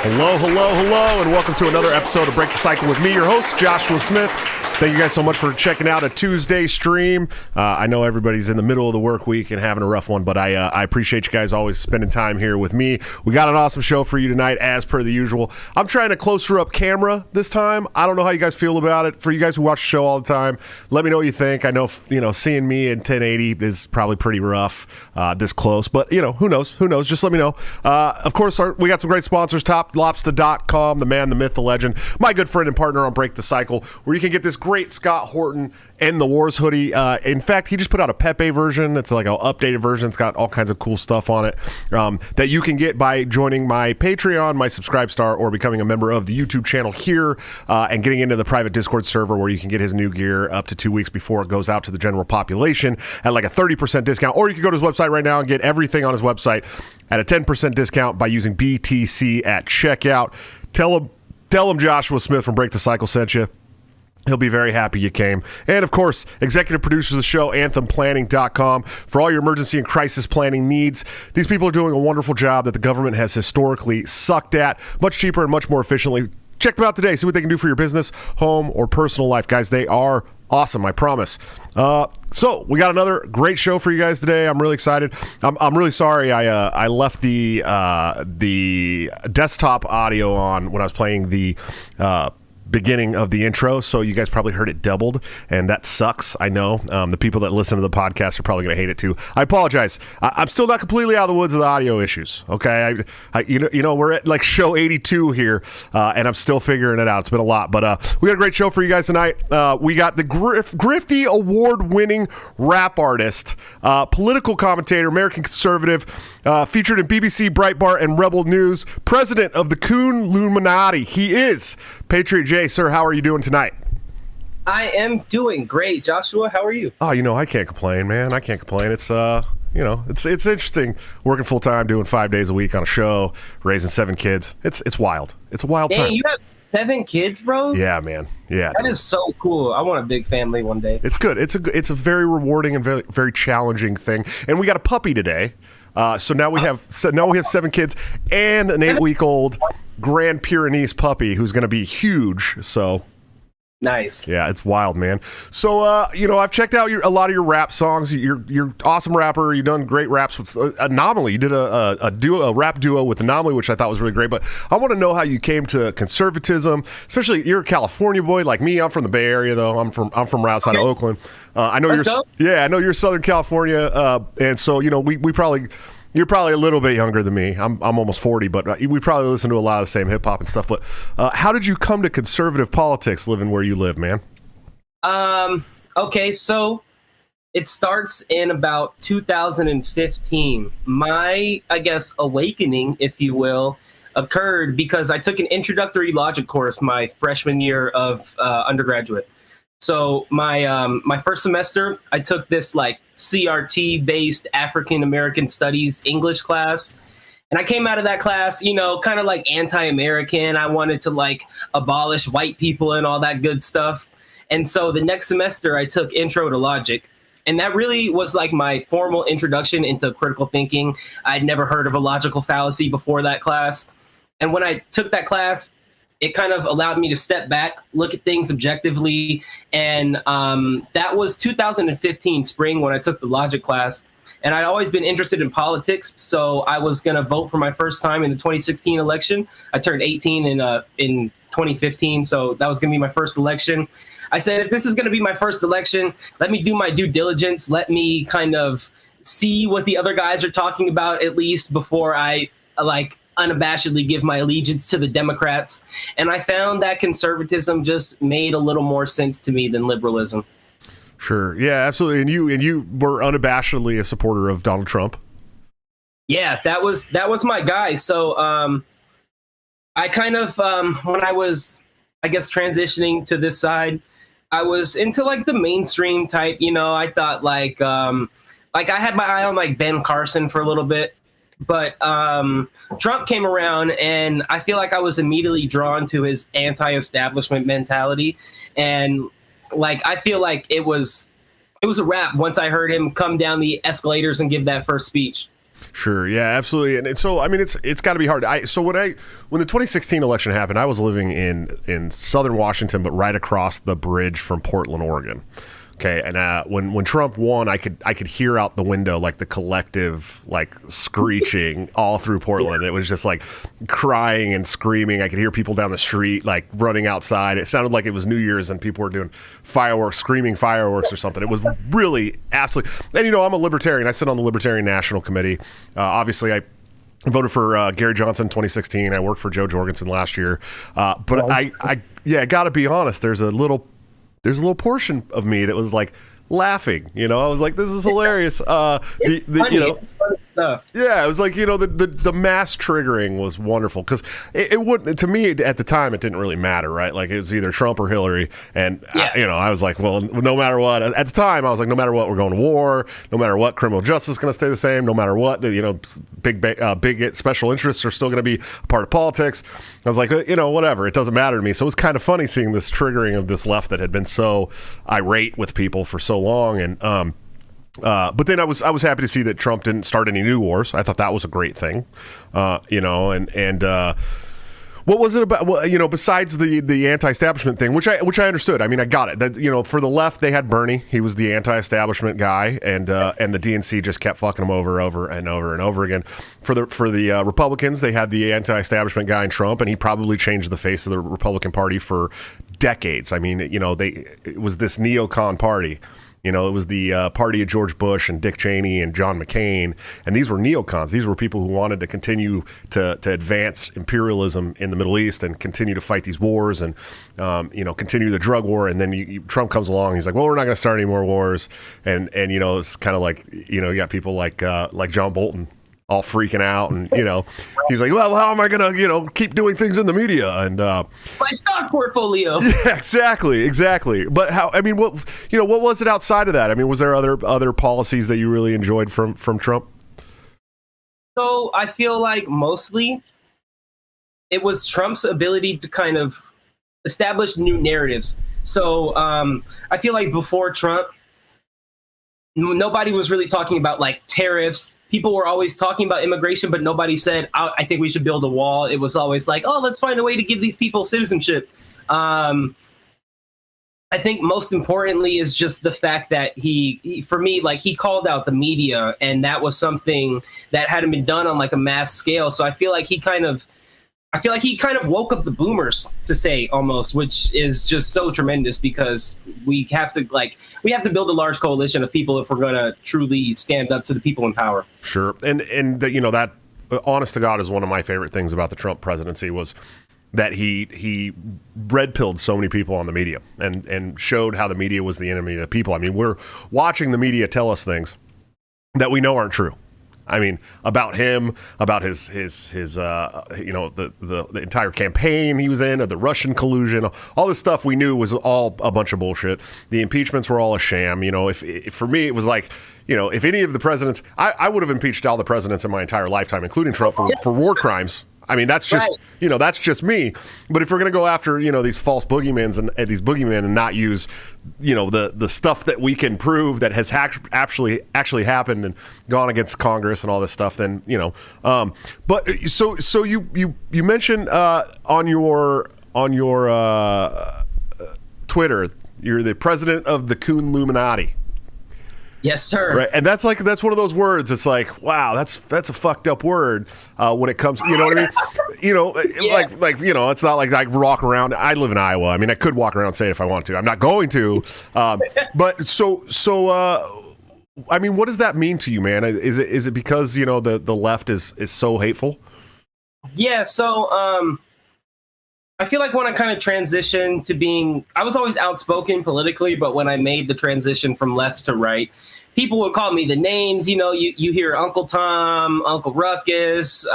Hello, hello, hello, and welcome to another episode of Break the Cycle with me, your host, Joshua Smith. Thank you guys so much for checking out a Tuesday stream. I know everybody's in the middle of the work week and having a rough one, but I appreciate you guys always spending time here with me. We got an awesome show for you tonight, as per the usual. I'm trying a closer up camera this time. I don't know how you guys feel about it. For you guys who watch the show all the time, let me know what you think. I know, seeing me in 1080 is probably pretty rough this close, but, who knows? Who knows? Just let me know. Of course, we got some great sponsors, TopLobster.com, the man, the myth, the legend, my good friend and partner on Break the Cycle, where you can get this great Scott Horton and the Wars hoodie. In fact, he just put out a Pepe version. It's like an updated version. It's got all kinds of cool stuff on it that you can get by joining my Patreon, my Subscribe Star, or becoming a member of the YouTube channel here and getting into the private Discord server where you can get his new gear up to 2 weeks before it goes out to the general population at like a 30% discount. Or you can go to his website right now and get everything on his website at a 10% discount by using BTC at checkout. Tell him Joshua Smith from Break the Cycle sent you. He'll be very happy you came. And, of course, executive producers of the show, AnthemPlanning.com, for all your emergency and crisis planning needs. These people are doing a wonderful job that the government has historically sucked at, much cheaper and much more efficiently. Check them out today. See what they can do for your business, home, or personal life. Guys, they are awesome, I promise. So we got another great show for you guys today. I'm really excited. I'm really sorry I left the desktop audio on when I was playing the beginning of the intro, so you guys probably heard it doubled, and that sucks. I know the people that listen to the podcast are probably going to hate it too. I apologize. I'm still not completely out of the woods of the audio issues. Okay, we're at like show 82 here, and I'm still figuring it out. It's been a lot, but we got a great show for you guys tonight. We got the Grifty award-winning rap artist, political commentator, American conservative, featured in BBC, Breitbart, and Rebel News, president of the Coon Illuminati. He is Patriot J. Sir, how are you doing tonight? I am doing great. Joshua, how are you? Oh, I can't complain, man. I can't complain. It's it's interesting working full time, doing 5 days a week on a show, raising 7 kids. It's wild. It's a wild time. You have 7 kids, bro? Yeah, man. Yeah. That is so cool. I want a big family one day. It's good. It's a very rewarding and very, very challenging thing. And we got a puppy today. So now we have 7 kids and an 8-week-old Grand Pyrenees puppy who's going to be huge. So nice. Yeah, it's wild, man. So I've checked out a lot of your rap songs. You're awesome rapper. You've done great raps with Anomaly. You did a rap duo with Anomaly, which I thought was really great. But I want to know how you came to conservatism. Especially, you're a California boy like me. I'm from the Bay Area, though. I'm from right outside of Oakland. I know you're Southern California, and so we probably. You're probably a little bit younger than me. I'm almost 40, but we probably listen to a lot of the same hip hop and stuff. But how did you come to conservative politics living where you live, man? Okay, so it starts in about 2015. My, awakening, if you will, occurred because I took an introductory logic course my freshman year of undergraduate. So my first semester, I took this CRT-based African American Studies English class. And I came out of that class, kind of like anti-American. I wanted to abolish white people and all that good stuff. And so the next semester I took Intro to Logic. And that really was my formal introduction into critical thinking. I'd never heard of a logical fallacy before that class. And when I took that class, it kind of allowed me to step back, look at things objectively. And that was 2015 spring when I took the logic class. And I'd always been interested in politics. So I was going to vote for my first time in the 2016 election. I turned 18 in 2015. So that was going to be my first election. I said, if this is going to be my first election, let me do my due diligence. Let me kind of see what the other guys are talking about, at least before I unabashedly give my allegiance to the Democrats. And I found that conservatism just made a little more sense to me than liberalism. Sure. Yeah, absolutely. And you were unabashedly a supporter of Donald Trump. Yeah, that was my guy. So I kind of when I was, transitioning to this side, I was into the mainstream type, I thought I had my eye on Ben Carson for a little bit. But Trump came around, and I feel like I was immediately drawn to his anti-establishment mentality. And I feel like it was a wrap once I heard him come down the escalators and give that first speech. Sure. Yeah, absolutely. And so, I mean, it's got to be hard. So when the 2016 election happened, I was living in Southern Washington, but right across the bridge from Portland, Oregon. Okay, and when Trump won, I could hear out the window like the collective like screeching all through Portland. It was just like crying and screaming. I could hear people down the street like running outside. It sounded like it was New Year's and people were doing fireworks, screaming fireworks or something. It was really absolutely. And I'm a libertarian. I sit on the Libertarian National Committee. Obviously, I voted for Gary Johnson in 2016. I worked for Joe Jorgensen last year. But nice. I got to be honest. There's a little portion of me that was like laughing. I was like, this is hilarious. It's funny stuff. Yeah, it was like, the mass triggering was wonderful because it wouldn't, to me at the time, it didn't really matter, right? Like it was either Trump or Hillary. And, I was like, well, no matter what, at the time, I was like, no matter what, we're going to war. No matter what, criminal justice is going to stay the same. No matter what, big special interests are still going to be a part of politics. I was like, whatever, it doesn't matter to me. So it was kind of funny seeing this triggering of this left that had been so irate with people for so long. And, but then I was happy to see that Trump didn't start any new wars. I thought that was a great thing, what was it about? Well, besides the anti-establishment thing, which I understood. I mean, I got it. That for the left, they had Bernie. He was the anti-establishment guy, and the DNC just kept fucking him over and over again. For the Republicans, they had the anti-establishment guy in Trump, and he probably changed the face of the Republican Party for decades. I mean, it was this neocon party. It was the party of George Bush and Dick Cheney and John McCain. And these were neocons. These were people who wanted to continue to advance imperialism in the Middle East and continue to fight these wars and, continue the drug war. And then Trump comes along. He's like, well, we're not going to start any more wars. And it's kind of like, you got people like John Bolton all freaking out. And, he's like, well, how am I going to, keep doing things in the media? And my stock portfolio. Yeah, exactly. But what was it outside of that? I mean, was there other policies that you really enjoyed from Trump? So I feel like mostly it was Trump's ability to kind of establish new narratives. So I feel like before Trump, nobody was really talking about like tariffs. People were always talking about immigration, but nobody said, I think we should build a wall. It was always like, oh, let's find a way to give these people citizenship. I think most importantly is just the fact that he for me, like he called out the media, and that was something that hadn't been done on like a mass scale. So I feel like he kind of woke up the boomers, to say, almost, which is just so tremendous because we have to build a large coalition of people if we're going to truly stand up to the people in power. Sure. And that honest to God is one of my favorite things about the Trump presidency was that he red-pilled so many people on the media and showed how the media was the enemy of the people. I mean, we're watching the media tell us things that we know aren't true. I mean, about him, about his the entire campaign he was in, or the Russian collusion, all this stuff we knew was all a bunch of bullshit. The impeachments were all a sham. If for me, it was like, if any of the presidents, I would have impeached all the presidents in my entire lifetime, including Trump, for war crimes. I mean, that's just, right. That's just me. But if we're going to go after, these false boogeymen and these boogeymen and not use, the stuff that we can prove that has actually happened and gone against Congress and all this stuff, then, but so you mentioned on your Twitter, you're the president of the Coon Illuminati. Yes, sir. Right, and that's one of those words. It's like, wow, that's a fucked up word when it comes. You know what I mean? Yeah. It's not like I walk around. I live in Iowa. I mean, I could walk around and say it if I want to. I'm not going to. But I mean, what does that mean to you, man? Is it because the left is so hateful? Yeah. So I feel like when I kind of transitioned to being, I was always outspoken politically, but when I made the transition from left to right, people would call me the names. You hear Uncle Tom, Uncle Ruckus,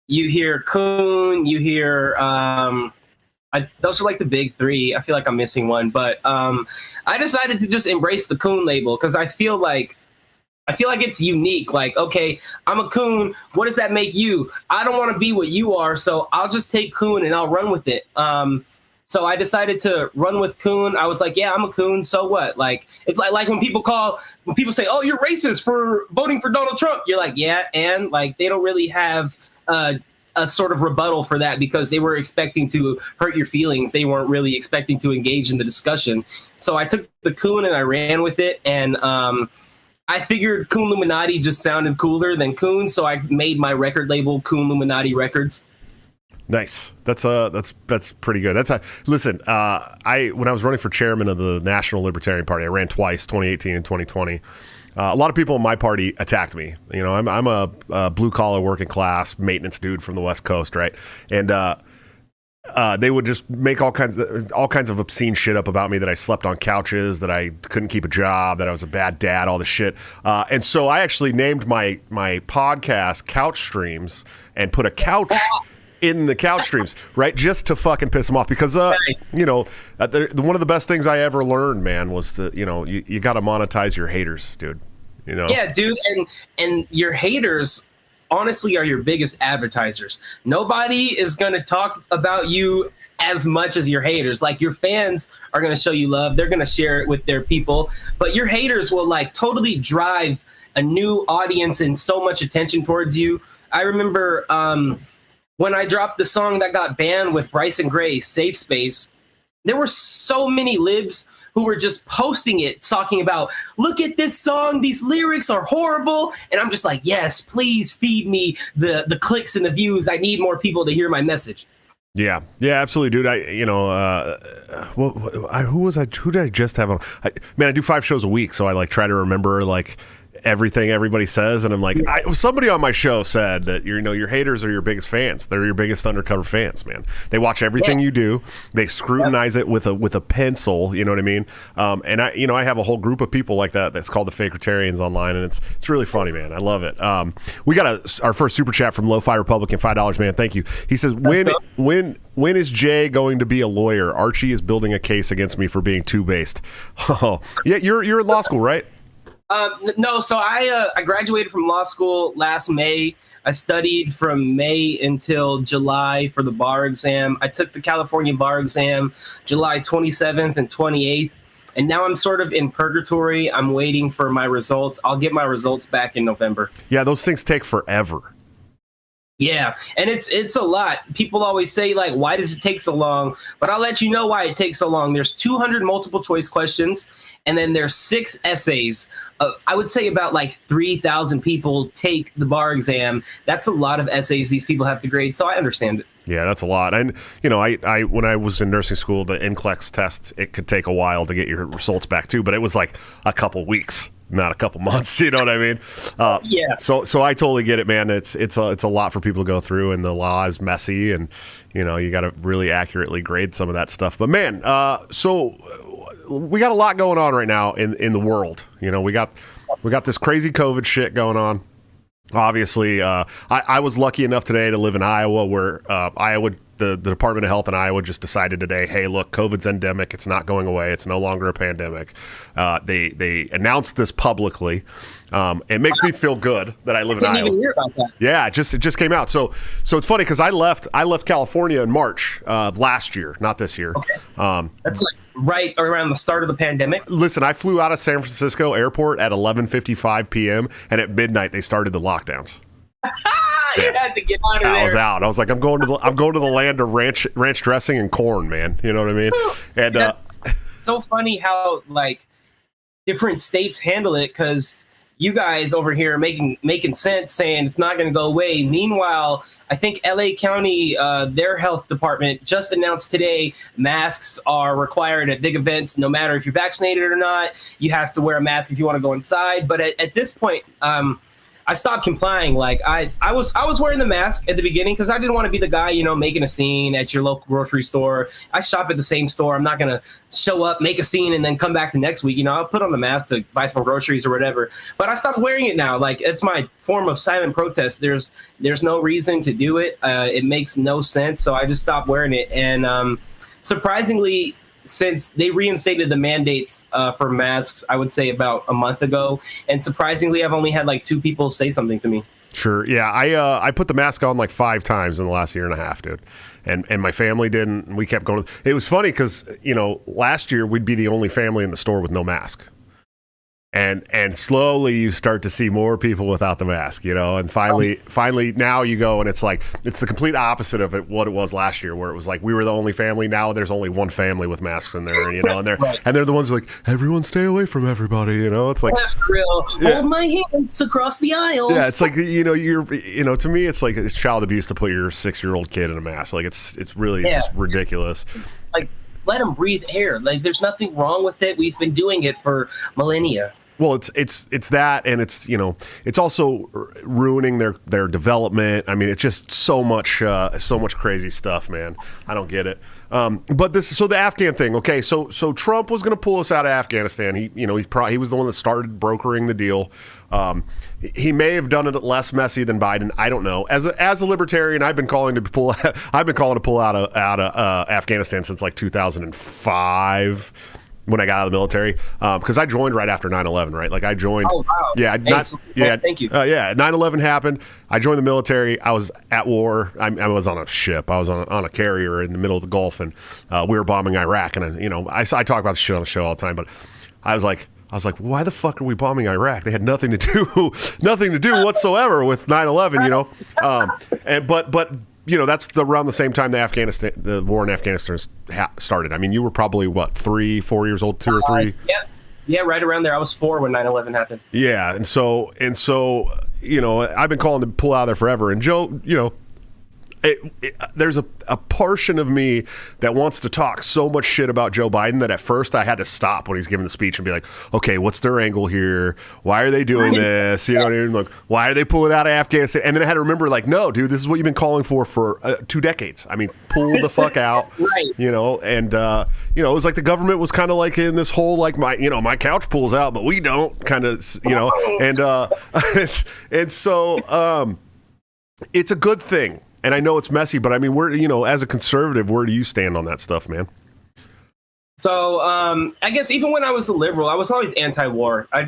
you hear Coon, you hear, those are like the big three. I feel like I'm missing one, but I decided to just embrace the Coon label because I feel like it's unique. Like, okay, I'm a coon. What does that make you? I don't want to be what you are, so I'll just take coon and I'll run with it. So I decided to run with coon. I was like, yeah, I'm a coon. So what? Like, it's like when people say, oh, you're racist for voting for Donald Trump. You're like, yeah. And like, they don't really have a sort of rebuttal for that because they were expecting to hurt your feelings. They weren't really expecting to engage in the discussion. So I took the coon and I ran with it. And I figured Coon Illuminati just sounded cooler than coon. So I made my record label Coon Illuminati Records. Nice. That's pretty good. Listen. When I was running for chairman of the National Libertarian Party, I ran twice, 2018 and 2020. A lot of people in my party attacked me. You know, I'm a blue collar working class maintenance dude from the West Coast, right? And they would just make all kinds of obscene shit up about me, that I slept on couches, that I couldn't keep a job, that I was a bad dad, all this shit. And so I actually named my podcast CouchStreams and put a couch in the CouchStreams, right? Just to fucking piss them off, because you know, one of the best things I ever learned, man, was to, you know, you got to monetize your haters, dude. You know? Yeah, dude, and your haters honestly are your biggest advertisers. Nobody is going to talk about you as much as your haters. Like, your fans are going to show you love, they're going to share it with their people, but your haters will like totally drive a new audience and so much attention towards you. I remember when I dropped the song that got banned with Bryson Gray, Safe Space, there were so many libs who were just posting it, talking about, look at this song, these lyrics are horrible. And I'm just like, yes, please feed me the clicks and the views. I need more people to hear my message. Yeah, absolutely, dude. Who did I just have on? I do 5 shows a week, so I like try to remember like everything everybody says, and I'm like, somebody on my show said that your haters are your biggest fans. They're your biggest undercover fans, man. They watch everything you do. They scrutinize it with a pencil. You know what I mean? And I have a whole group of people like that. That's called the Fakritarians online, and it's really funny, man. I love it. We got our first super chat from Lo-Fi Republican, $5, man. Thank you. He says, when is Jay going to be a lawyer? Archie is building a case against me for being two-based. Oh, yeah, you're in law school, right? No, so I graduated from law school last May. I studied from May until July for the bar exam. I took the California bar exam July 27th and 28th, and now I'm sort of in purgatory. I'm waiting for my results. I'll get my results back in November. Yeah, those things take forever. Yeah, and it's a lot. People always say, like, why does it take so long? But I'll let you know why it takes so long. There's 200 multiple choice questions, and then there's 6 essays. I would say about like 3,000 people take the bar exam. That's a lot of essays these people have to grade, so I understand it. Yeah, that's a lot. And, I when I was in nursing school, the NCLEX test, it could take a while to get your results back too, but it was like a couple weeks, not a couple months. You know what I mean? Yeah. So I totally get it, man. It's a lot for people to go through, and the law is messy, and you got to really accurately grade some of that stuff. But man, so we got a lot going on right now in the world. We got this crazy COVID shit going on. Obviously, I was lucky enough today to live in Iowa, where the Department of Health in Iowa just decided today, hey, look, COVID's endemic. It's not going away. It's no longer a pandemic. They announced this publicly. It makes me feel good that I live in Iowa. I didn't even hear about that. Yeah, it just came out. So it's funny because I left California in March of last year, not this year. Okay. That's like right around the start of the pandemic. Listen, I flew out of San Francisco airport at 11:55 p.m. and at midnight they started the lockdowns. You had to get out of there. I was out. I was like, I'm going to the land of ranch dressing and corn, man. You know what I mean? And it's so funny how like different states handle it, because you guys over here are making sense, saying it's not going to go away. Meanwhile, I think LA County, their health department just announced today masks are required at big events, no matter if you're vaccinated or not. You have to wear a mask if you want to go inside. But at this point, I stopped complying. Like I was wearing the mask at the beginning because I didn't want to be the guy, making a scene at your local grocery store. I shop at the same store. I'm not going to show up, make a scene, and then come back the next week. I'll put on the mask to buy some groceries or whatever. But I stopped wearing it now. Like, it's my form of silent protest. There's no reason to do it. It makes no sense. So I just stopped wearing it. And surprisingly, since they reinstated the mandates for masks, I would say about a month ago. And surprisingly, I've only had like 2 people say something to me. Sure. Yeah. I put the mask on like 5 times in the last year and a half, dude. And my family didn't. And we kept going. It was funny because, last year we'd be the only family in the store with no mask. And slowly you start to see more people without the mask, and finally now you go and it's like, it's the complete opposite of what it was last year, where it was like we were the only family. Now there's only one family with masks in there, and they're the ones who are like, everyone stay away from everybody, it's like, real. Hold my hands across the aisles. Yeah, it's like, you're, to me, it's like it's child abuse to put your 6-year-old kid in a mask. Like it's really just ridiculous. Like, let them breathe air. Like, there's nothing wrong with it. We've been doing it for millennia. Well, it's that, and it's also ruining their development. I mean, it's just so much crazy stuff, man. I don't get it. But the Afghan thing. Okay, so Trump was going to pull us out of Afghanistan. He was the one that started brokering the deal. He may have done it less messy than Biden. I don't know. As a libertarian, I've been calling to pull out of Afghanistan since like 2005. When I got out of the military, because I joined right after 9/11, right? Like I joined. Oh wow! Yeah, thank you. 9/11 happened. I joined the military. I was at war. I was on a ship. I was on a carrier in the middle of the Gulf, and we were bombing Iraq. And I talk about this shit on the show all the time, but I was like, why the fuck are we bombing Iraq? They had nothing to do whatsoever with 9/11, But that's around the same time the war in Afghanistan started. I mean, you were probably, 3, 4 years old, 2 or 3? Yeah, right around there. I was 4 when 9/11 happened. Yeah, and so I've been calling to pull out of there forever. And Joe, there's a portion of me that wants to talk so much shit about Joe Biden that at first I had to stop when he's giving the speech and be like, okay, what's their angle here? Why are they doing this? Like, why are they pulling out of Afghanistan? And then I had to remember, like, no, dude, this is what you've been calling for 2 decades. I mean, pull the fuck out. Right. And it was like the government was kind of like in this whole, like, my couch pulls out, but we don't kind of, and so it's a good thing. And I know it's messy, but I mean, as a conservative, where do you stand on that stuff, man? So I guess even when I was a liberal, I was always anti-war. I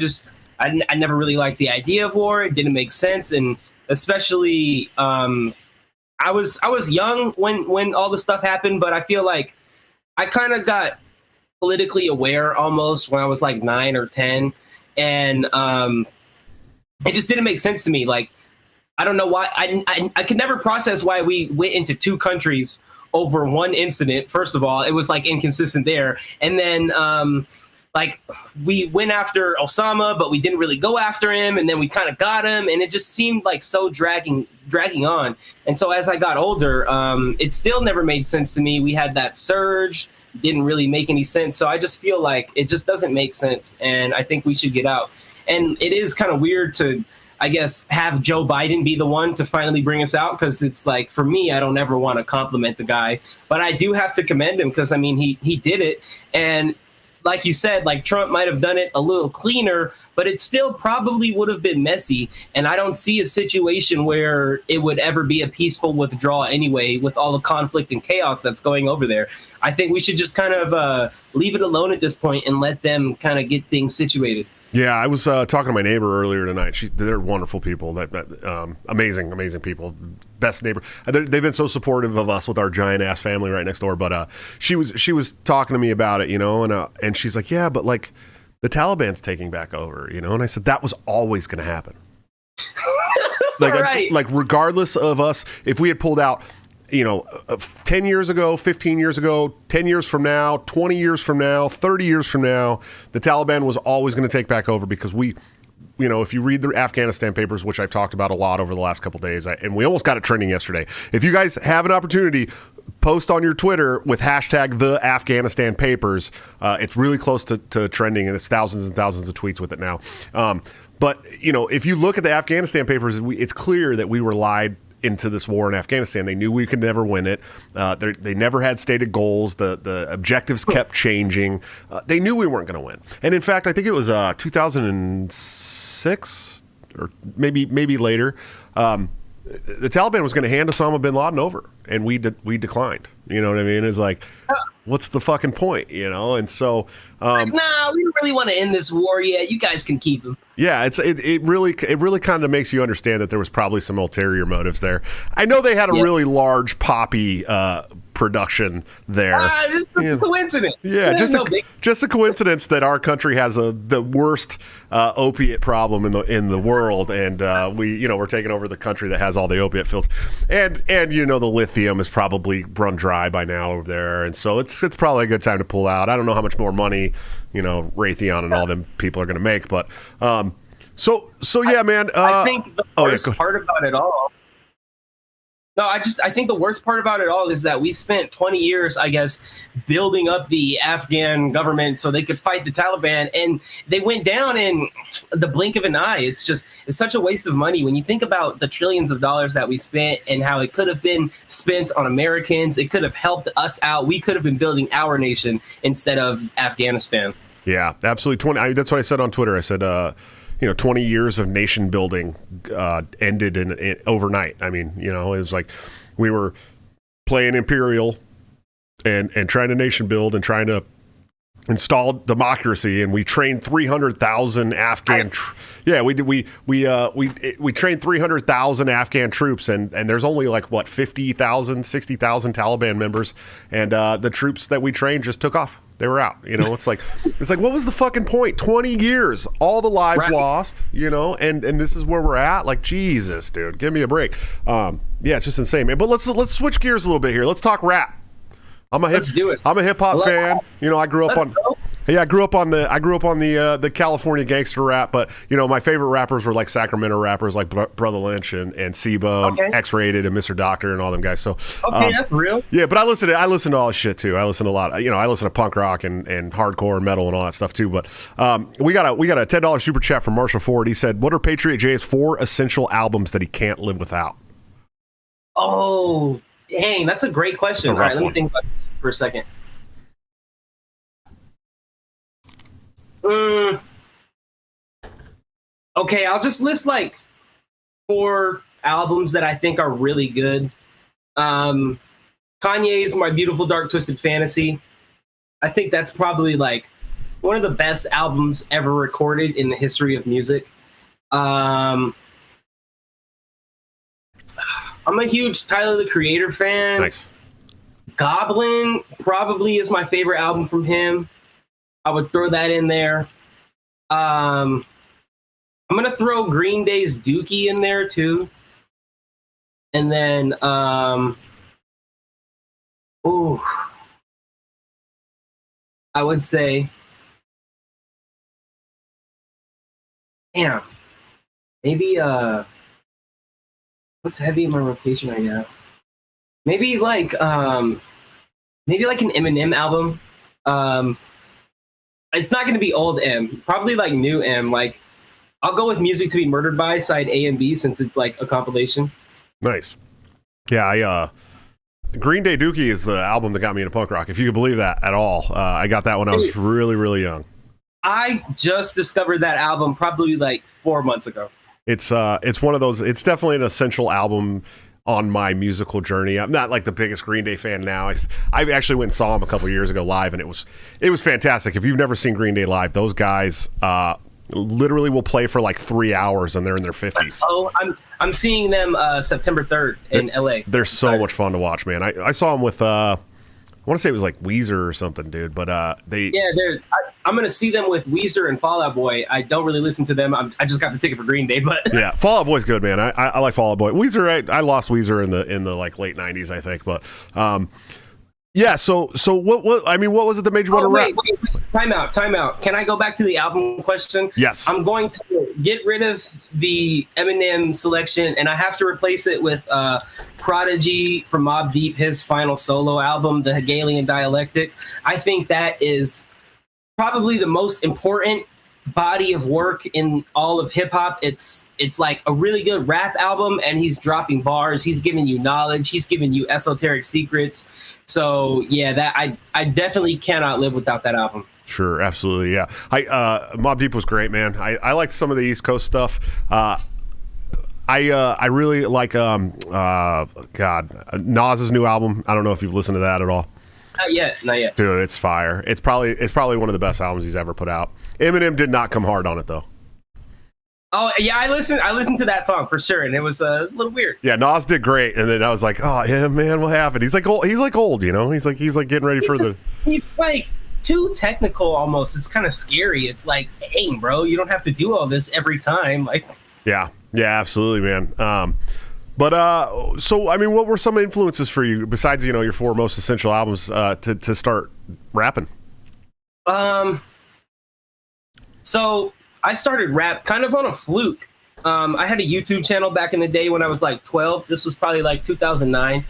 never really liked the idea of war. It didn't make sense, and especially I was young when all this stuff happened. But I feel like I kind of got politically aware almost when I was like 9 or 10, and it just didn't make sense to me. Like, I don't know why. I could never process why we went into 2 countries over one incident. First of all, it was like inconsistent there. And then like we went after Osama, but we didn't really go after him. And then we kind of got him. And it just seemed like so dragging on. And so as I got older, it still never made sense to me. We had that surge. Didn't really make any sense. So I just feel like it just doesn't make sense. And I think we should get out. And it is kind of weird to, I guess, have Joe Biden be the one to finally bring us out, because it's like, for me, I don't ever want to compliment the guy, but I do have to commend him because, I mean, he did it. And like you said, like Trump might have done it a little cleaner, but it still probably would have been messy. And I don't see a situation where it would ever be a peaceful withdrawal anyway, with all the conflict and chaos that's going over there. I think we should just kind of leave it alone at this point and let them kind of get things situated. Yeah, I was talking to my neighbor earlier tonight. They're wonderful people. Amazing people. Best neighbor. They've been so supportive of us with our giant ass family right next door. But she was talking to me about it, and she's like, yeah, but like the Taliban's taking back over, And I said that was always going to happen. Like, right. Like regardless of us, if we had pulled out, 10 years ago, 15 years ago, 10 years from now, 20 years from now, 30 years from now, the Taliban was always going to take back over, because we, if you read the Afghanistan papers, which I've talked about a lot over the last couple of days, and we almost got it trending yesterday. If you guys have an opportunity, post on your Twitter with hashtag the Afghanistan papers. It's really close to trending, and it's thousands and thousands of tweets with it now. But, if you look at the Afghanistan papers, it's clear that we were lied into this war in Afghanistan. They knew we could never win it. They never had stated goals. The objectives kept changing. They knew we weren't going to win. And in fact, I think it was 2006 or maybe later. The Taliban was going to hand Osama bin Laden over, and we declined. You know what I mean? It's like, what's the fucking point, you know? And so, nah, we don't really want to end this war yet. You guys can keep him. yeah, it really kind of makes you understand that there was probably some ulterior motives there. I know they had a really large poppy production there. It's a coincidence. Yeah, just a coincidence that our country has the worst opiate problem in the world, and we're taking over the country that has all the opiate fields, and the lithium is probably run dry by now over there, and so it's probably a good time to pull out. I don't know how much more money Raytheon and all them people are going to make, but so yeah, man. I think the worst part about it all. No, I think the worst part about it all is that we spent 20 years, I guess, building up the Afghan government so they could fight the Taliban, and they went down in the blink of an eye. It's such a waste of money when you think about the trillions of dollars that we spent and how it could have been spent on Americans. It could have helped us out. We could have been building our nation instead of Afghanistan. Yeah, absolutely. That's what I said on Twitter. I said, 20 years of nation building ended in overnight. I mean, it was like we were playing imperial and trying to nation build and trying to install democracy, and we trained 300,000 Afghan. We trained 300,000 Afghan troops, and there's only 50,000, 60,000 Taliban members, and the troops that we trained just took off. They were out. It's like what was the fucking point? 20 years, all the lives lost. And this is where we're at. Like, Jesus, dude, give me a break. Yeah, it's just insane, man. But let's switch gears a little bit here. Let's talk rap. Let's do it. I'm a hip hop fan. I grew up I grew up on the California gangster rap, but my favorite rappers were like Sacramento rappers like Brother Lynch and Sibo and X-Rated and Mr. Doctor and all them guys. So that's real. Yeah, but I listen to all this shit too. I listen to a lot. I listen to punk rock and hardcore and metal and all that stuff too. But we got a $10 super chat from Marshall Ford. He said, "What are Patriot J's 4 essential albums that he can't live without?" Oh, dang, that's a great question. All right, let me think about this for a second. Okay, I'll just list 4 albums that I think are really good. Kanye's My Beautiful Dark Twisted Fantasy. I think that's probably one of the best albums ever recorded in the history of music. I'm a huge Tyler, the Creator fan. Nice. Goblin probably is my favorite album from him. I would throw that in there. I'm going to throw Green Day's Dookie in there too. And then, I would say, maybe, what's heavy in my rotation right now? Maybe an Eminem album. It's not going to be old M, probably new M. I'll go with Music to Be Murdered By, side A and B, since it's a compilation. Nice. Yeah, Green Day Dookie is the album that got me into punk rock, if you could believe that at all. I got that when I was really, really young. I just discovered that album probably 4 months ago. It's one of those, it's definitely an essential album on my musical journey. I'm not the biggest Green Day fan now. I actually went and saw them a couple years ago live, and it was fantastic. If you've never seen Green Day live, those guys literally will play for 3 hours, and they're in their 50s. Oh, I'm seeing them September 3rd in LA. They're so much fun to watch, man. I saw them with I want to say it was Weezer or something, dude. But I'm going to see them with Weezer and Fall Out Boy. I don't really listen to them. I just got the ticket for Green Day, but yeah, Fall Out Boy's good, man. I like Fall Out Boy. Weezer, I lost Weezer in the late 90s, I think. But yeah. So what was it that made you want to rap? Wait. Time out. Can I go back to the album question? Yes. I'm going to get rid of the Eminem selection, and I have to replace it with Prodigy from Mobb Deep, his final solo album, The Hegelian Dialectic. I think that is probably the most important body of work in all of hip hop. It's a really good rap album, and he's dropping bars. He's giving you knowledge. He's giving you esoteric secrets. So yeah, that I definitely cannot live without that album. Sure, absolutely, yeah. Mobb Deep was great, man. I liked some of the East Coast stuff. I really like Nas's new album. I don't know if you've listened to that at all. Not yet, not yet. Dude, it's fire. It's probably one of the best albums he's ever put out. Eminem did not come hard on it though. Oh yeah, I listened to that song for sure, and it was a little weird. Yeah, Nas did great, and then I was like, oh yeah, man, what happened? He's like old, you know. He's like getting ready for the. He's like too technical almost. It's kind of scary. It's like, hey, bro, you don't have to do all this every time. Like. Yeah, absolutely, man. So I mean, what were some influences for you besides your four most essential albums to start rapping? So I started rap kind of on a fluke. I had a YouTube channel back in the day when I was like 12. This was probably like 2009.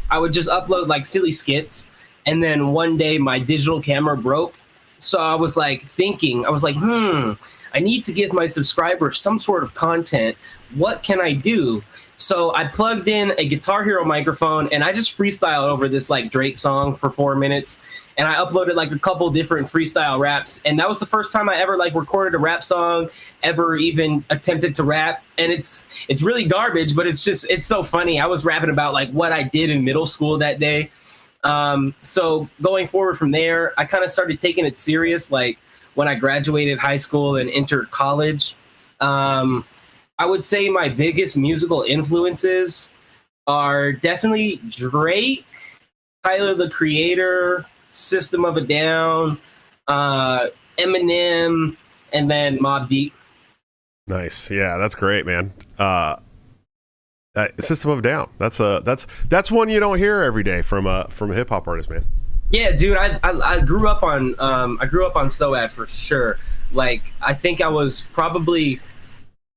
I would just upload like silly skits. And then one day my digital camera broke. So I was like I need to give my subscribers some sort of content. What can I do? So I plugged in a Guitar Hero microphone and I just freestyled over this like Drake song for 4 minutes. And I uploaded like a couple different freestyle raps. And that was the first time I ever like recorded a rap song, ever even attempted to rap. And it's really garbage, but it's so funny. I was rapping about like what I did in middle school that day. So going forward from there, I kind of started taking it serious. Like when I graduated high school and entered college, I would say my biggest musical influences are definitely Drake, Tyler, the Creator, System of a Down, Eminem, and then Mobb Deep. Nice. Yeah, that's great, man. System of a Down. That's one you don't hear every day from a hip hop artist, man. Yeah, dude. I grew up on SOAD for sure. Like I think I was probably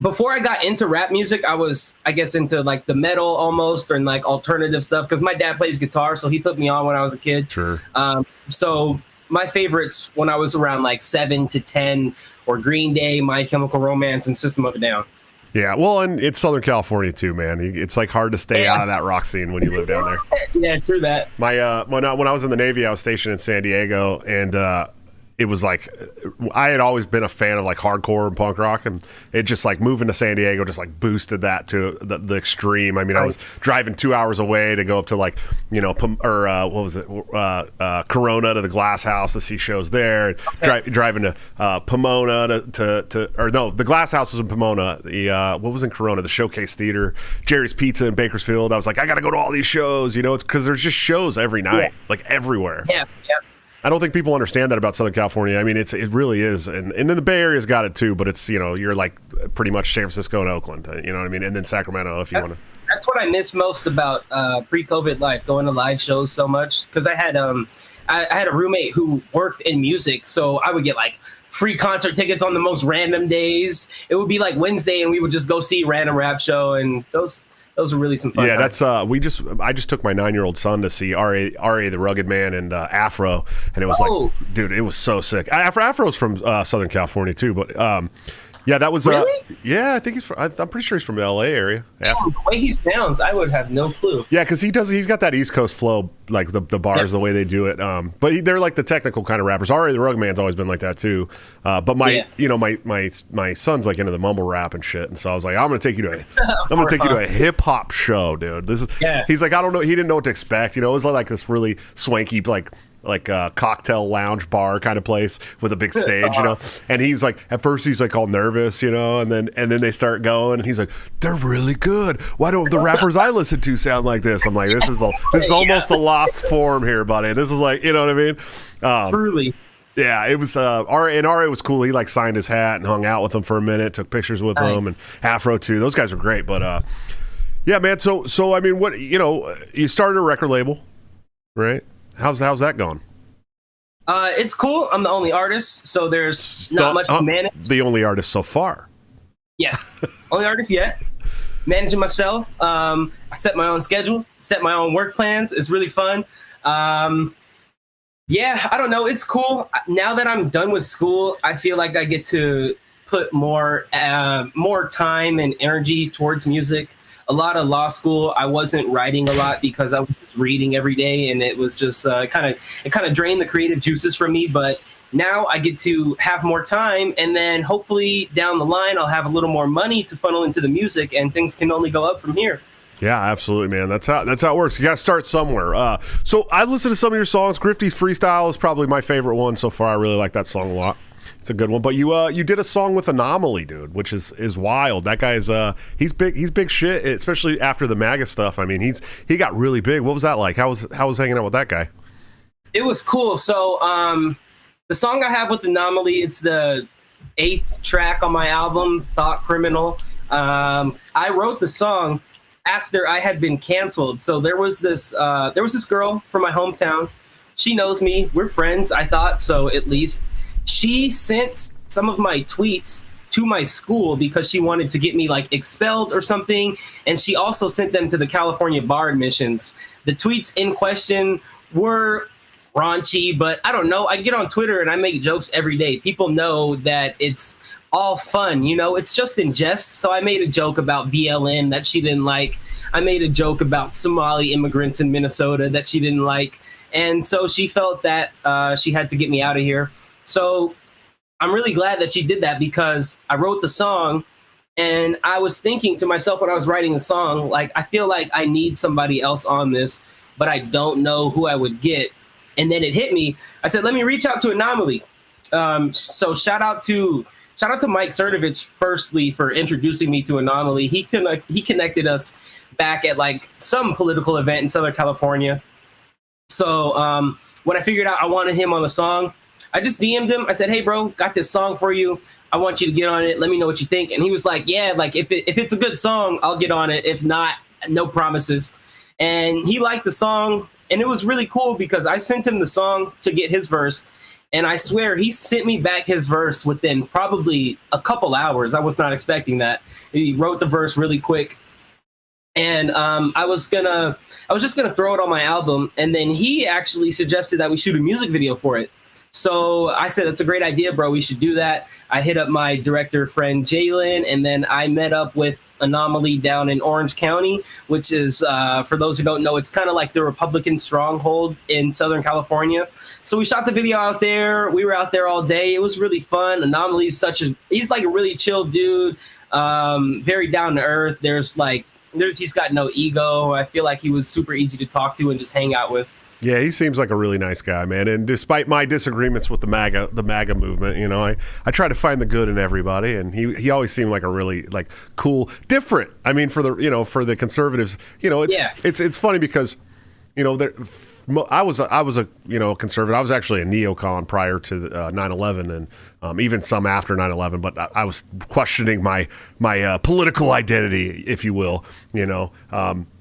before I got into rap music, I was, I guess, into like the metal almost, or like alternative stuff, because my dad plays guitar, so he put me on when I was a kid. Sure. So my favorites when I was around like 7 to 10 were Green Day, My Chemical Romance, and System of a Down. Yeah, well, and it's Southern California too, man. It's like hard to stay out of that rock scene when you live down there. Yeah, true that. When I was in the Navy, I was stationed in San Diego, and it was like I had always been a fan of like hardcore and punk rock, and it just like moving to San Diego just like boosted that to the extreme. I mean, I was driving 2 hours away to go up to like what was it, Corona to the Glass House to see shows there. Driving to Pomona the Glass House was in Pomona. The what was in Corona, the Showcase Theater, Jerry's Pizza in Bakersfield. I was like, I got to go to all these shows. It's because there's just shows every night, like everywhere. Yeah. I don't think people understand that about Southern California. I mean, it really is, and then the Bay Area's got it too. But it's you're like pretty much San Francisco and Oakland. You know what I mean? And then Sacramento if you want to. That's what I miss most about pre-COVID life, going to live shows so much, because I had a roommate who worked in music, so I would get like free concert tickets on the most random days. It would be like Wednesday, and we would just go see a random rap show, and those were really some fun. Yeah, times. I just took my 9-year-old son to see R.A. the Rugged Man and Afro, and it was like, dude, it was so sick. Afro's from Southern California too, but yeah, that was really? Yeah, I think he's from. I'm pretty sure he's from the L.A. area. The way he sounds, I would have no clue. Yeah, because he's got that East Coast flow, like the bars, the way they do it. But they're like the technical kind of rappers. R.A. the Rugged Man's always been like that too. But my son's like into the mumble rap and shit, and so I was like, I'm gonna take you to a hip hop show, dude. He's like, I don't know. He didn't know what to expect. It was like this really swanky like a cocktail lounge bar kind of place with a big stage, and he's like, at first he's like all nervous, and then they start going, and he's like, they're really good. Why don't the rappers I listen to sound like this? I'm like, this is almost a lost form here, buddy. This is like, you know what I mean? Truly. Yeah, it was R.A. was cool. He like signed his hat and hung out with them for a minute, took pictures with them, and Afro too. Those guys were great, but yeah, man. So I mean, what you started a record label, right? How's that going? It's cool. I'm the only artist, so there's not much to manage. The only artist so far. Yes, only artist yet. Managing myself. I set my own schedule, set my own work plans. It's really fun. Yeah, I don't know. It's cool. Now that I'm done with school, I feel like I get to put more time and energy towards music. A lot of law school, I wasn't writing a lot because I was reading every day, and it was just kind of drained the creative juices from me. But now I get to have more time, and then hopefully down the line I'll have a little more money to funnel into the music, and things can only go up from here. Yeah, absolutely, man. That's how it works. You got to start somewhere. So I listened to some of your songs. Grifty's Freestyle is probably my favorite one so far. I really like that song a lot. It's a good one. But you did a song with Anomaly, dude, which is wild. That guy's he's big shit, especially after the MAGA stuff. I mean, he got really big. What was that like? How was hanging out with that guy? It was cool. So the song I have with Anomaly, it's the 8th track on my album, Thought Criminal. I wrote the song after I had been canceled. So there was this girl from my hometown. She knows me. We're friends, I thought, so at least. She sent some of my tweets to my school because she wanted to get me like expelled or something. And she also sent them to the California bar admissions. The tweets in question were raunchy, but I don't know. I get on Twitter and I make jokes every day. People know that it's all fun, it's just in jest. So I made a joke about BLM that she didn't like. I made a joke about Somali immigrants in Minnesota that she didn't like. And so she felt that she had to get me out of here. So I'm really glad that she did that because I wrote the song and I was thinking to myself when I was writing the song, like, I feel like I need somebody else on this, but I don't know who I would get. And then it hit me. I said, let me reach out to Anomaly. So shout out to Mike Cernovich, firstly, for introducing me to Anomaly. He connected us back at like some political event in Southern California. So when I figured out I wanted him on the song, I just DM'd him. I said, hey, bro, got this song for you. I want you to get on it. Let me know what you think. And he was like, yeah, like if it's a good song, I'll get on it. If not, no promises. And he liked the song. And it was really cool because I sent him the song to get his verse. And I swear he sent me back his verse within probably a couple hours. I was not expecting that. He wrote the verse really quick. And I was just gonna throw it on my album. And then he actually suggested that we shoot a music video for it. So I said, it's a great idea, bro. We should do that. I hit up my director friend, Jalen, and then I met up with Anomaly down in Orange County, which is, for those who don't know, it's kind of like the Republican stronghold in Southern California. So we shot the video out there. We were out there all day. It was really fun. Anomaly is he's like a really chill dude, very down to earth. He's got no ego. I feel like he was super easy to talk to and just hang out with. Yeah, he seems like a really nice guy, man. And despite my disagreements with the MAGA movement, I try to find the good in everybody, and he always seemed like a really like cool, different. I mean, for the conservatives, it's funny because I was a conservative. I was actually a neocon prior to 9/11 and even some after 9/11. But I was questioning my political identity, if you will.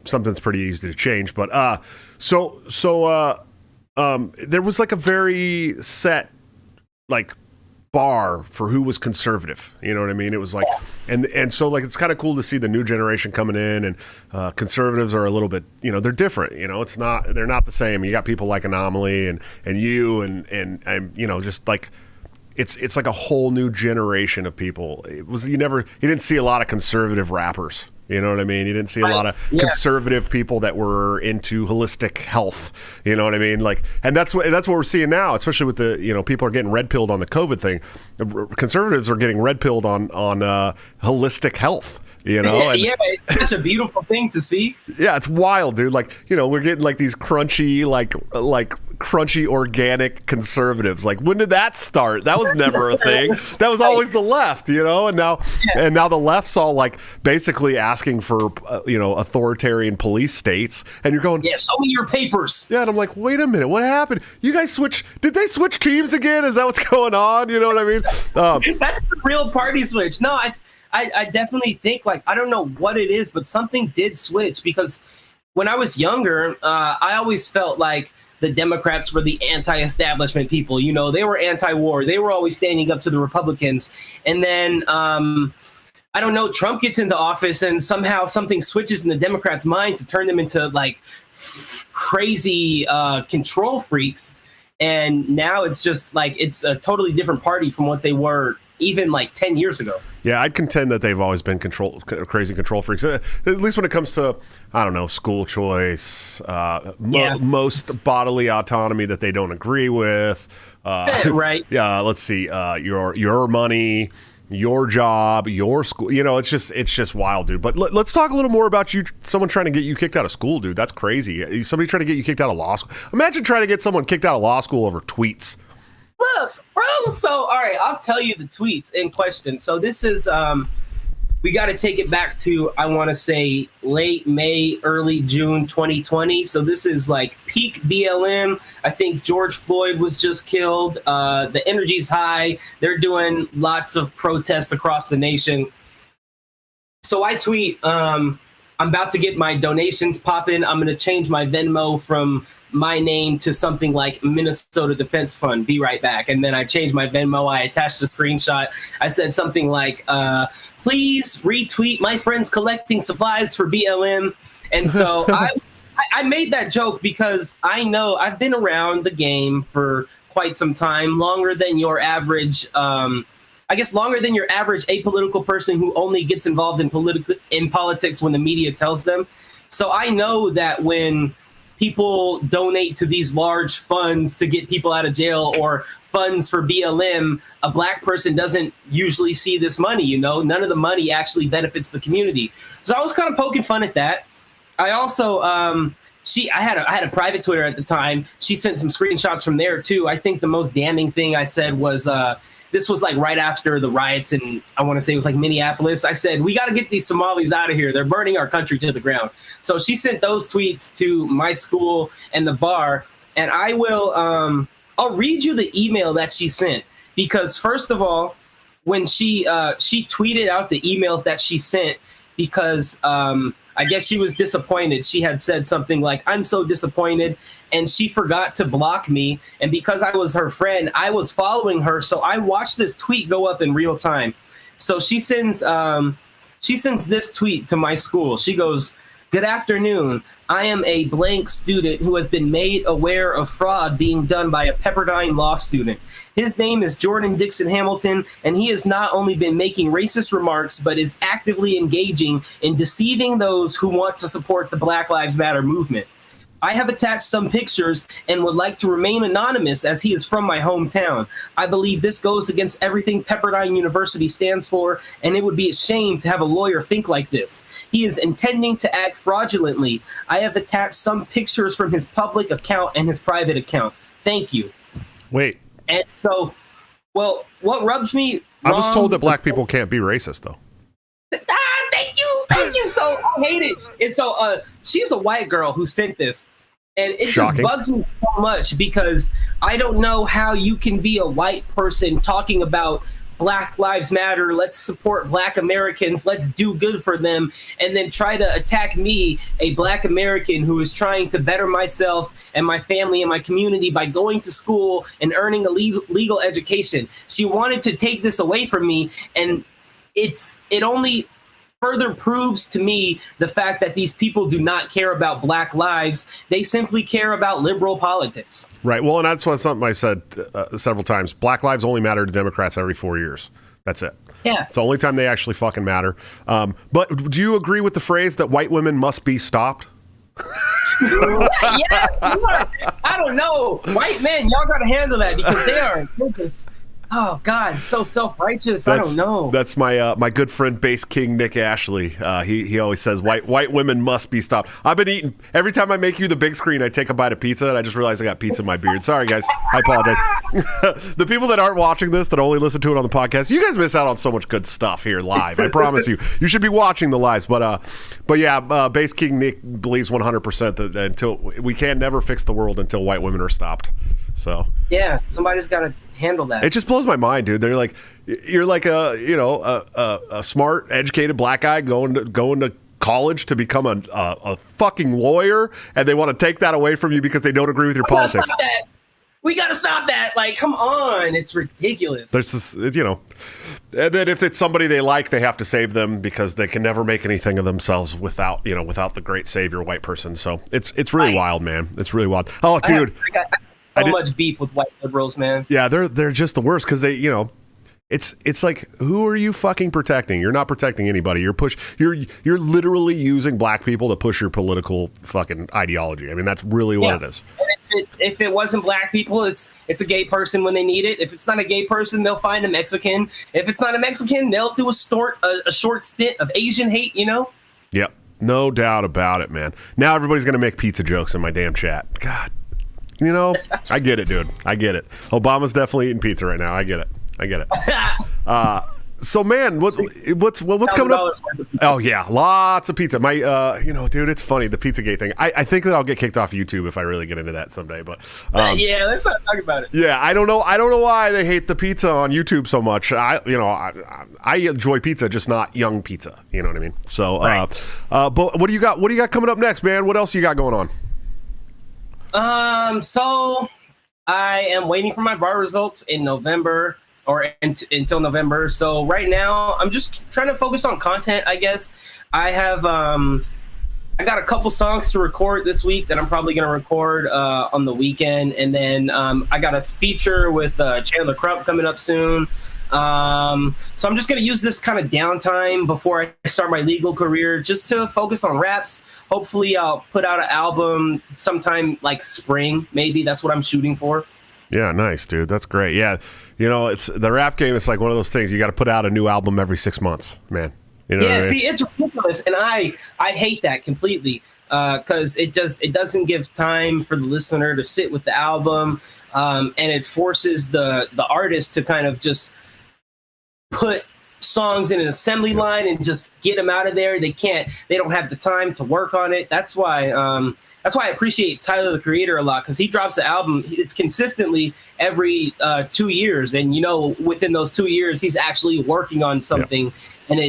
Something's pretty easy to change. But there was like a very set like bar for who was conservative. You know what I mean? It was like, and so like it's kind of cool to see the new generation coming in, and conservatives are a little bit, they're different. They're not the same. You got people like Anomaly and you and just like it's like a whole new generation of people. You didn't see a lot of conservative rappers. You know what I mean? You didn't see a lot of conservative people that were into holistic health. You know what I mean? Like, and that's what we're seeing now, especially with the people are getting red pilled on the COVID thing. Conservatives are getting red pilled on holistic health. It's such a beautiful thing to see. Yeah, it's wild, dude. Like, we're getting like these crunchy, like crunchy organic conservatives. Like, when did that start? That was never a thing. That was always the left, and now the left's all like basically asking for authoritarian police states, and you're going, yeah, show me your papers. Yeah, and I'm like, wait a minute, what happened? You guys did they switch teams again? Is that what's going on? You know what I mean? That's the real party switch. No, I definitely think, like, I don't know what it is, but something did switch, because when I was younger, I always felt like the Democrats were the anti-establishment people. They were anti-war. They were always standing up to the Republicans. And then, I don't know, Trump gets into office and somehow something switches in the Democrats' mind to turn them into like crazy control freaks. And now it's just like, it's a totally different party from what they were even like 10 years ago. Yeah, I'd contend that they've always been crazy control freaks. At least when it comes to, I don't know, school choice, most bodily autonomy that they don't agree with. Right. Yeah, let's see, your money, your job, your school. You know, it's just wild, dude. But let's talk a little more about someone trying to get you kicked out of school, dude. That's crazy. Somebody trying to get you kicked out of law school. Imagine trying to get someone kicked out of law school over tweets. Look, bro. So, all right, I'll tell you the tweets in question. So this is, we got to take it back to, I want to say, late May, early June 2020. So this is like peak BLM. I think George Floyd was just killed. The energy's high. They're doing lots of protests across the nation. So I tweet, I'm about to get my donations popping. I'm going to change my Venmo from my name to something like Minnesota Defense Fund. Be right back. And then I changed my Venmo. I attached a screenshot. I said something like, please retweet my friends collecting supplies for BLM. And so I made that joke because I know I've been around the game for quite some time, longer than your average, I guess longer than your average apolitical person who only gets involved in politics when the media tells them. So I know that when people donate to these large funds to get people out of jail or funds for BLM, a black person doesn't usually see this money, you know? None of the money actually benefits the community. So I was kind of poking fun at that. I also, I had a private Twitter at the time. She sent some screenshots from there too. I think the most damning thing I said was, this was like right after the riots in, I want to say it was like Minneapolis. I said, we got to get these Somalis out of here. They're burning our country to the ground. So she sent those tweets to my school and the bar. And I will, I'll read you the email that she sent. Because first of all, when she tweeted out the emails that she sent, because I guess she was disappointed. She had said something like, I'm so disappointed. And she forgot to block me. And because I was her friend, I was following her. So I watched this tweet go up in real time. So she sends this tweet to my school. She goes, "Good afternoon. I am a blank student who has been made aware of fraud being done by a Pepperdine law student. His name is Jordan Dixon Hamilton, and he has not only been making racist remarks, but is actively engaging in deceiving those who want to support the Black Lives Matter movement. I have attached some pictures and would like to remain anonymous as he is from my hometown. I believe this goes against everything Pepperdine University stands for, and it would be a shame to have a lawyer think like this. He is intending to act fraudulently. I have attached some pictures from his public account and his private account. Thank you." Wait. And so, well, what rubs me I was told that black people can't be racist, though. Thank you. So I hate it. And so she's a white girl who sent this. And it Shocking. just bugs me so much because I don't know how you can be a white person talking about Black Lives Matter, let's support Black Americans, let's do good for them, and then try to attack me, a Black American who is trying to better myself and my family and my community by going to school and earning a legal education. She wanted to take this away from me, and it only further proves to me the fact that these people do not care about Black lives. They simply care about liberal politics. Right. Well, and that's something I said several times. Black lives only matter to Democrats every 4 years. That's it. Yeah. It's the only time they actually fucking matter. But do you agree with the phrase that white women must be stopped? Yeah. I don't know. White men, y'all got to handle that because they're just... Oh God, so self-righteous. I don't know. That's my my good friend Bass King Nick Ashley. He always says white women must be stopped. I've been eating every time I make you the big screen. I take a bite of pizza and I just realized I got pizza in my beard. Sorry guys, I apologize. The people that aren't watching this, that only listen to it on the podcast, you guys miss out on so much good stuff here live. I promise you. You should be watching the lives. But yeah, Bass King Nick believes 100% that until we can never fix the world until white women are stopped. So yeah, somebody's got to handle that. It just blows my mind, dude. They're like, you're like a smart, educated black guy going to college to become a fucking lawyer, and they want to take that away from you because they don't agree with your politics. We gotta stop that. Like, come on, it's ridiculous. There's this, and then if it's somebody they like, they have to save them because they can never make anything of themselves without the great savior white person. So it's really wild, man. It's really wild. Oh, dude. I got much beef with white liberals, man. Yeah, they're just the worst because they, it's like, who are you fucking protecting? You're not protecting anybody. You're literally using black people to push your political fucking ideology. I mean, that's really what it is. if it wasn't black people, it's a gay person when they need it. If it's not a gay person, they'll find a Mexican. If it's not a Mexican, they'll do a short stint of Asian hate. Yep, no doubt about it, man. Now everybody's gonna make pizza jokes in my damn chat. God, I get it, dude. I get it. Obama's definitely eating pizza right now. I get it. So, man, what's coming up? Oh yeah, lots of pizza. My, dude, it's funny, the Pizzagate thing. I think that I'll get kicked off YouTube if I really get into that someday. But yeah, let's not talk about it. Yeah, I don't know why they hate the pizza on YouTube so much. I enjoy pizza, just not young pizza. You know what I mean? So, right. But what do you got? What do you got coming up next, man? What else you got going on? So I am waiting for my bar results in November. Or until November. So right now, I'm just trying to focus on content, I guess. I have, I got a couple songs to record this week that I'm probably going to record on the weekend. And then I got a feature with Chandler Crump coming up soon. So I'm just going to use this kind of downtime before I start my legal career just to focus on raps. Hopefully I'll put out an album sometime like spring. Maybe that's what I'm shooting for. Yeah, nice, dude. That's great. Yeah, it's the rap game. It's like one of those things. You got to put out a new album every 6 months, man. Yeah, what I mean? See, it's ridiculous, and I hate that completely because it doesn't give time for the listener to sit with the album, and it forces the artist to kind of just put songs in an assembly line and just get them out of there. They don't have the time to work on it. That's why I appreciate Tyler, the Creator, a lot, because he drops the album. It's consistently every 2 years, and within those 2 years, he's actually working on something, and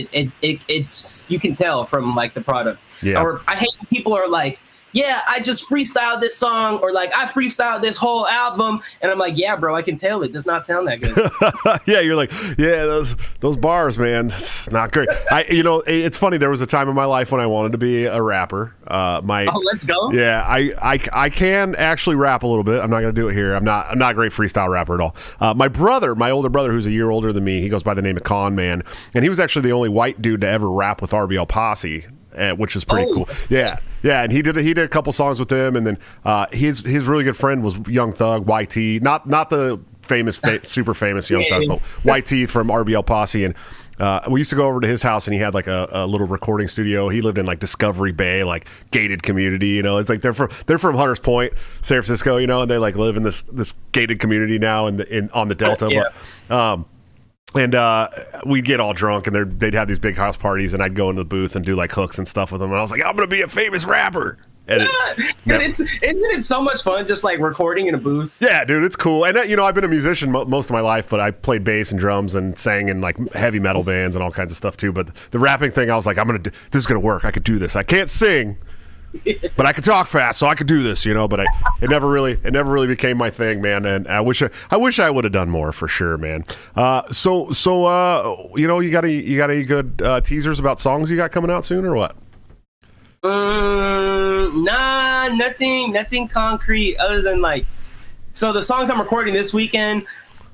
it's you can tell from like the product. Yeah. Or I hate when people are like, yeah, I just freestyled this song, or like I freestyled this whole album, and I'm like, yeah, bro, I can tell it does not sound that good. Yeah, you're like, yeah, those bars, man, not great. It's funny. There was a time in my life when I wanted to be a rapper. Let's go. Yeah, I can actually rap a little bit. I'm not gonna do it here. I'm not a great freestyle rapper at all. My older brother, who's a year older than me, he goes by the name of Con Man, and he was actually the only white dude to ever rap with RBL Posse. Which is pretty cool. Yeah, and he did a couple songs with them, and then his really good friend was Young Thug YT, not the famous super famous Young Thug, but YT from RBL Posse, and we used to go over to his house, and he had like a little recording studio. He lived in like Discovery Bay, like gated community. It's like they're from Hunters Point, San Francisco, and they like live in this gated community now on the Delta. Yeah. But, and we'd get all drunk, and they'd have these big house parties, and I'd go into the booth and do like hooks and stuff with them. And I was like, I'm gonna be a famous rapper. And isn't it so much fun just like recording in a booth? Yeah, dude, it's cool. And I've been a musician most of my life, but I played bass and drums and sang in like heavy metal bands and all kinds of stuff too. But the rapping thing, I was like, this is gonna work. I could do this. I can't sing, but I could talk fast, so I could do this, But it never really became my thing, man. And I wish I would have done more for sure, man. So you got any good teasers about songs you got coming out soon or what? Nah, nothing concrete other than so the songs I'm recording this weekend,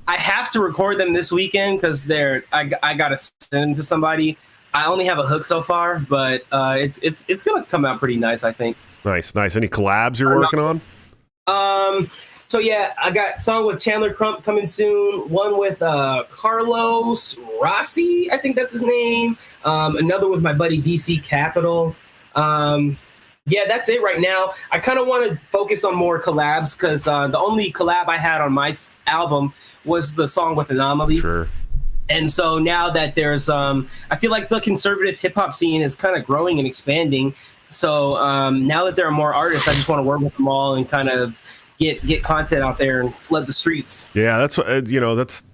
I have to record them this weekend because I gotta send them to somebody. I only have a hook so far, but it's gonna come out pretty nice, I think. Nice. Any collabs you're working on? So yeah, I got a song with Chandler Crump coming soon. One with Carlos Rossi, I think that's his name. Another with my buddy DC Capital. Yeah, that's it right now. I kind of want to focus on more collabs because the only collab I had on my album was the song with Anomaly. Sure. And so now that there's, I feel like the conservative hip hop scene is kind of growing and expanding. So now that there are more artists, I just want to work with them all and kind of get content out there and flood the streets. Yeah, that's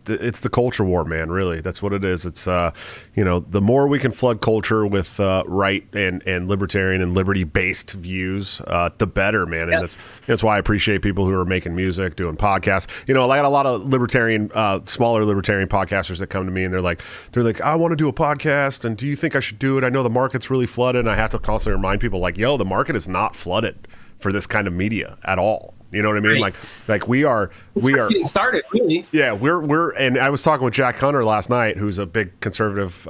it's the culture war, man. Really, that's what it is. It's the more we can flood culture with right and libertarian and liberty based views, the better, man. And that's why I appreciate people who are making music, doing podcasts. I got a lot of libertarian, smaller libertarian podcasters that come to me and they're like, I want to do a podcast, and do you think I should do it? I know the market's really flooded, and I have to constantly remind people like, yo, the market is not flooded for this kind of media at all. You know what I mean? Right. Like we are getting started, really. Yeah, we're and I was talking with Jack Hunter last night, who's a big conservative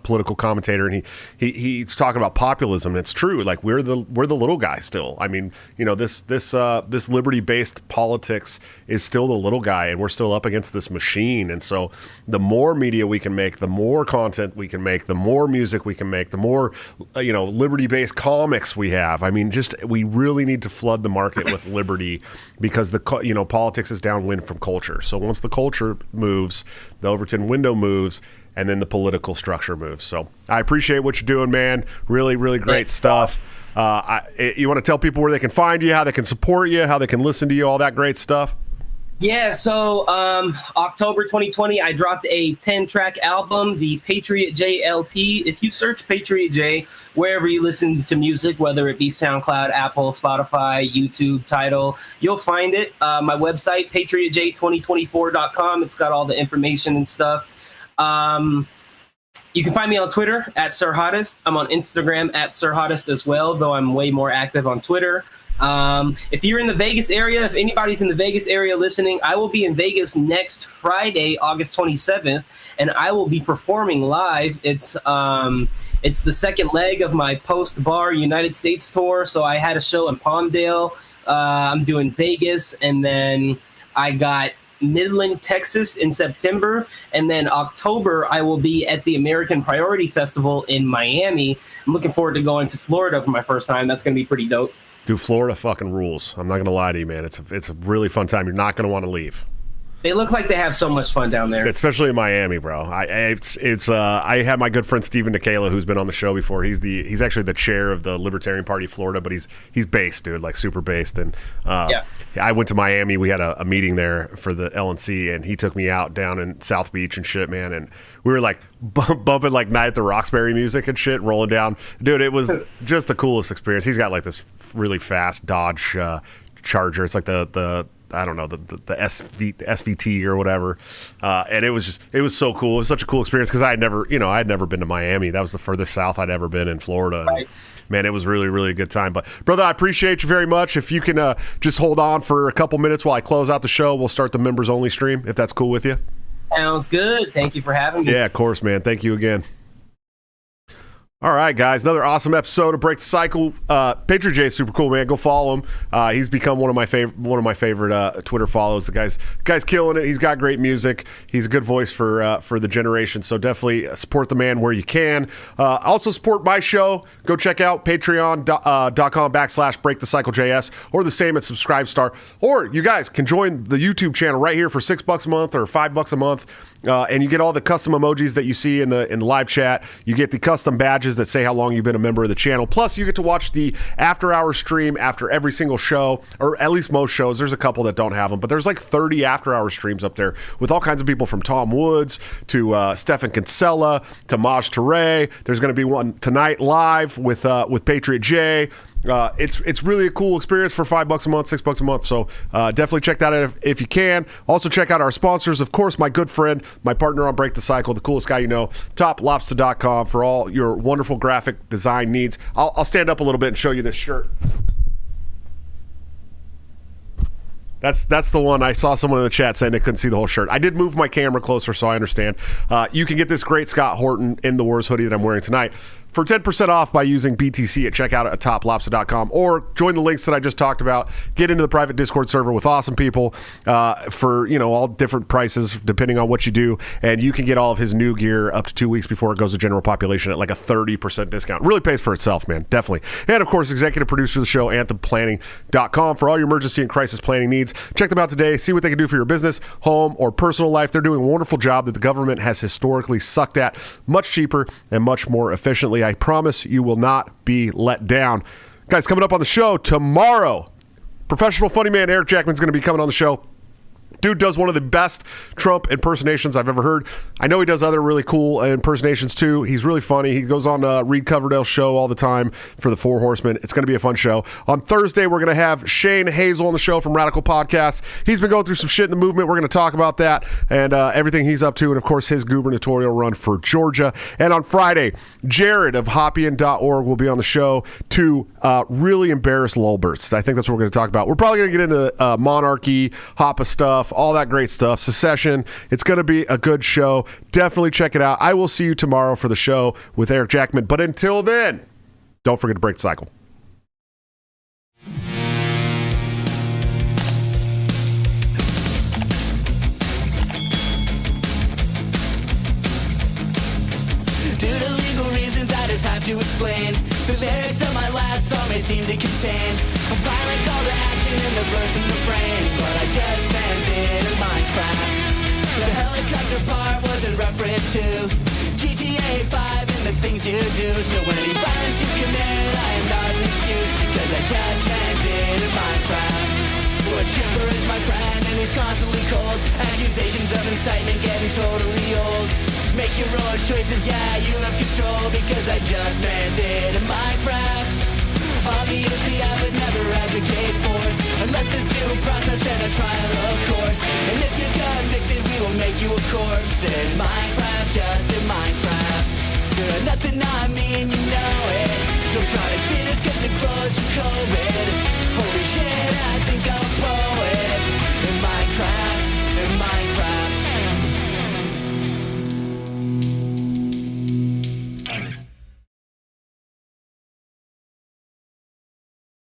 political commentator, and he's talking about populism. And it's true. Like we're the little guy still. I mean, you know, this liberty-based politics is still the little guy, and we're still up against this machine. And so the more media we can make, the more content we can make, the more music we can make, the more liberty-based comics we have. I mean, we really need to flood the market with liberty, because politics is downwind from culture. So once the culture moves, the Overton window moves, and then the political structure moves. So I appreciate what you're doing, man. Really, really great stuff. You want to tell people where they can find you, how they can support you, how they can listen to you, all that great stuff? Yeah, so October 2020, I dropped a 10-track album, the Patriot J LP. If you search Patriot J wherever you listen to music, whether it be SoundCloud, Apple, Spotify, YouTube, Tidal, you'll find it. My website, patriotj2024.com. It's got all the information and stuff. You can find me on Twitter at Sir Hottest. I'm on Instagram at Sir Hottest as well, though I'm way more active on Twitter. If you're in the Vegas area, if anybody's in the Vegas area listening, I will be in Vegas next Friday, August 27th, and I will be performing live. It's the second leg of my post-bar United States tour. So I had a show in Palmdale. I'm doing Vegas, and then I got Midland, Texas in September, and then October I will be at the American Priority Festival in Miami. I'm looking forward to going to Florida for my first time. That's going to be pretty dope. Dude, Florida fucking rules. I'm not going to lie to you, man. It's a really fun time. You're not going to want to leave. They look like they have so much fun down there. Especially in Miami, bro. I had my good friend Stephen Nikala, who's been on the show before. He's actually the chair of the Libertarian Party of Florida, but he's based, dude, like super based. And I went to Miami. We had a meeting there for the LNC, and he took me out down in South Beach and shit, man. And we were like bumping like Night at the Roxbury music and shit, rolling down. Dude, it was just the coolest experience. He's got like this really fast Dodge Charger. It's like the I don't know, the SVT or whatever. And it was so cool. It was such a cool experience because I had never been to Miami. That was the furthest south I'd ever been in Florida. Right. Man, it was really, really a good time. But brother, I appreciate you very much. If you can just hold on for a couple minutes while I close out the show, we'll start the members only stream, if that's cool with you. Sounds good. Thank you for having me. Yeah, of course, man. Thank you again. All right, guys, another awesome episode of Break the Cycle. Patriot J is super cool, man. Go follow him. He's become one of my favorite Twitter follows. The guy's killing it. He's got great music. He's a good voice for the generation. So definitely support the man where you can. Also support my show. Go check out patreon.com/BreakTheCycleJS, or the same at Subscribestar. Or you guys can join the YouTube channel right here for $6 a month or $5 a month. And you get all the custom emojis that you see in the live chat. You get the custom badges that say how long you've been a member of the channel. Plus, you get to watch the after-hour stream after every single show, or at least most shows. There's a couple that don't have them, but there's like 30 after-hour streams up there with all kinds of people, from Tom Woods to Stefan Kinsella to Maj Touré. There's going to be one tonight live with Patriot J. It's really a cool experience for $5 a month, $6 a month. So definitely check that out if you can. Also check out our sponsors. Of course, my good friend, my partner on Break the Cycle, the coolest guy you know, toplobster.com, for all your wonderful graphic design needs. I'll stand up a little bit and show you this shirt. That's the one. I saw someone in the chat saying they couldn't see the whole shirt. I did move my camera closer, so I understand. You can get this great Scott Horton in the Wars hoodie that I'm wearing tonight for 10% off by using BTC at checkout at toplobster.com, or join the links that I just talked about. Get into the private Discord server with awesome people for all different prices depending on what you do, and you can get all of his new gear up to 2 weeks before it goes to general population at like a 30% discount. Really pays for itself, man. Definitely. And of course, executive producer of the show, anthemplanning.com, for all your emergency and crisis planning needs. Check them out today. See what they can do for your business, home, or personal life. They're doing a wonderful job that the government has historically sucked at, much cheaper and much more efficiently. I promise you will not be let down. Guys, coming up on the show tomorrow, professional funny man Eric Jackman's going to be coming on the show. Dude does one of the best Trump impersonations I've ever heard. I know he does other really cool impersonations too. He's really funny. He goes on Reed Coverdale's show all the time for the Four Horsemen. It's going to be a fun show. On Thursday, we're going to have Shane Hazel on the show from Radical Podcast. He's been going through some shit in the movement. We're going to talk about that and everything he's up to, and of course his gubernatorial run for Georgia. And on Friday, Jared of Hopian.org will be on the show to really embarrass lulberts. I think that's what we're going to talk about. We're probably going to get into monarchy, Hoppe stuff, all that great stuff, secession. It's going to be a good show. Definitely check it out. I will see you tomorrow for the show with Eric Jackman. But until then, don't forget to break the cycle. Due to legal reasons, I just have to explain. The lyrics of my last song may seem to contain a violent call to action in the verse and refrain, but I just meant it in Minecraft. The helicopter part was in reference to GTA 5 and the things you do. So any violence you commit, I am not an excuse, because I just meant it in Minecraft. A trooper is my friend and he's constantly cold. Accusations of incitement getting totally old. Make your own choices, yeah, you have control, because I just meant it in Minecraft. Obviously I would never advocate force, unless there's due process and a trial, of course. And if you're convicted, we will make you a corpse in Minecraft, just in Minecraft. Nothing I mean, you know it. No product dinners cause it closed for COVID.